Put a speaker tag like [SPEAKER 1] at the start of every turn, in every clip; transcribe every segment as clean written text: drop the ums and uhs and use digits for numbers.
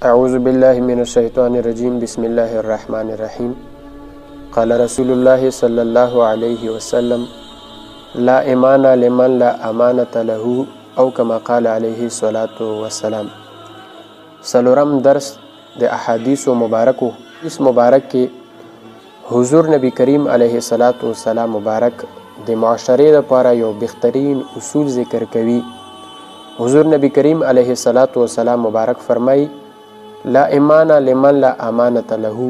[SPEAKER 1] أعوذ بالله من الشيطان الرجيم بسم الله الرحمن الرحيم قال رسول الله صلى الله عليه وسلم لا إيمان لمن لا أمانة له أو كما قال عليه الصلاة والسلام. سلورم درس د احادیث مبارکو اس مبارک کې حضور نبی کریم علیه الصلاة والسلام مبارک د معاشرې لپاره یو بهترین اصول ذکر کوي. حضور نبی کریم علیه الصلاة والسلام مبارک فرمای لا ایمان لمن لا امانت له،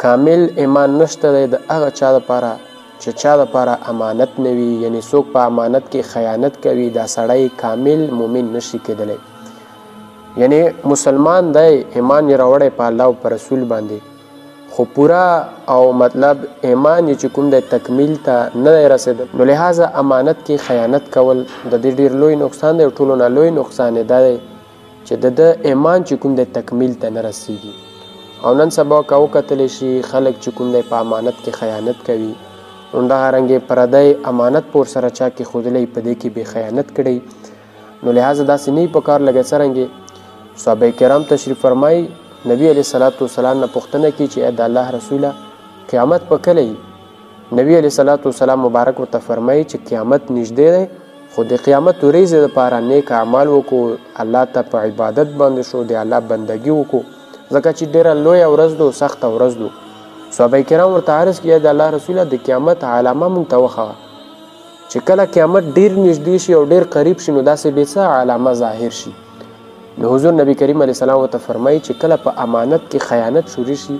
[SPEAKER 1] کامل ایمان نشته د هغه چا لپاره چې چا لپاره امانت نه وي، یعنی څوک په امانت کې خیانت کوي دا سړی کامل مؤمن نشي کېدلی. یعنی مسلمان دی، ایمان یې راوړی په الله او په رسول باندې، خو پورا او مطلب ایمان یې چې کوم دی تکمیل ته نه دی رسېدلی، نو لہذا امانت کې خیانت کول د دې ډېر لوی نقصان دی. ټولو نه لوی نقصان یې دا دی چې د ایمان چې کوم دی تکمیل ته نه رسېږي. او نن سبا که وکتلی شي خلک چې کوم دی په امانت کې خیانت کوي، همدارنګې پردی امانت په ورسره چا کېښودلی په دې کې بې خیانت کړی، نو لہذا داسې نه وي په کار. لکه څرنګې صحابه کرام تشریف فرمایي، نبی علیه الصلاة والسلام نه پوښتنه کوي چې د الله رسوله قیامت په کله وي؟ نبی علیه الصلاة والسلام مبارک ورته فرمایي چې قیامت نږدې دی، خو د قیامت ورځې دپاره نیک اعمال وکړو، الله ته په عبادت باندې شو، د الله بندګي وکړو، ځکه چې ډېره لویه ورځ ده، سخته ورځ ده. صحابه کرام ورته عرض کړي د الله رسوله د قیامت علامه مونږ ته وښوه چې کله قیامت ډېر نږدې شي او ډېر قریب شي نو داسې بې څه علامه ظاهر شي. نو حضور نبی کریم علیه السلام ورته فرمایي چې کله په امانت کې خیانت شروع شي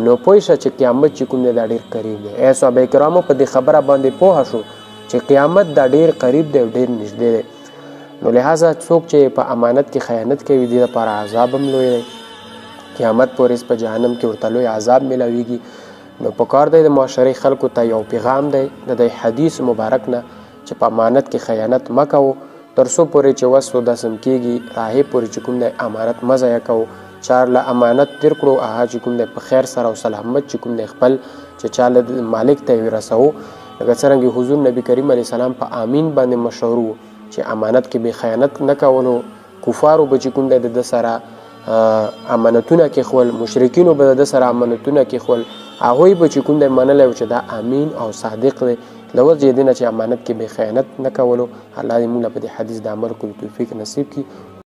[SPEAKER 1] نو پوه شه چې قیامت چې کوم دی دا ډېر قریب دی. صحابه کرامو په دې خبره باندې پوه شو چې قیامت دا ډېر قریب دی او ډېر نږدې دی. نو لہذا څوک چې په امانت کې خیانت کوي دې لپاره عذاب هم لوی دی، قیامت په ورځ په جهنم کې ورته لوی عذاب میلاویږي. نو په کار دی د معاشرې خلکو ته یو پیغام دی د دې حدیث مبارک نه چې په امانت کې خیانت مه کوو، تر څو پورې چې وس و دسم کېږي راهې پورې چې کوم دی امانت مه ضایع کوو. چا له امانت تیر کړو هغه چې کوم دی په خیر سره او سلامت چې کوم دی خپل چې چا له مالک ته یې ورسوو. لکه څرنګې حضور نبی کریم علیه السلام په امین باندې مشهور و چې امانت کې بې خیانت نه کولو. کفارو به چې کوم دی د ده سره امانتونه کېښول، مشرکینو به د ده سره امانتونه کېښول، هغوی به چې کوم دی منلی و چې دا امین او صادق دی. له وجې دې نه چې امانت کې بې خیانت نه کولو. الله دې موږ له په دې حدیث د عمل کولو توفیق نصیب کړي.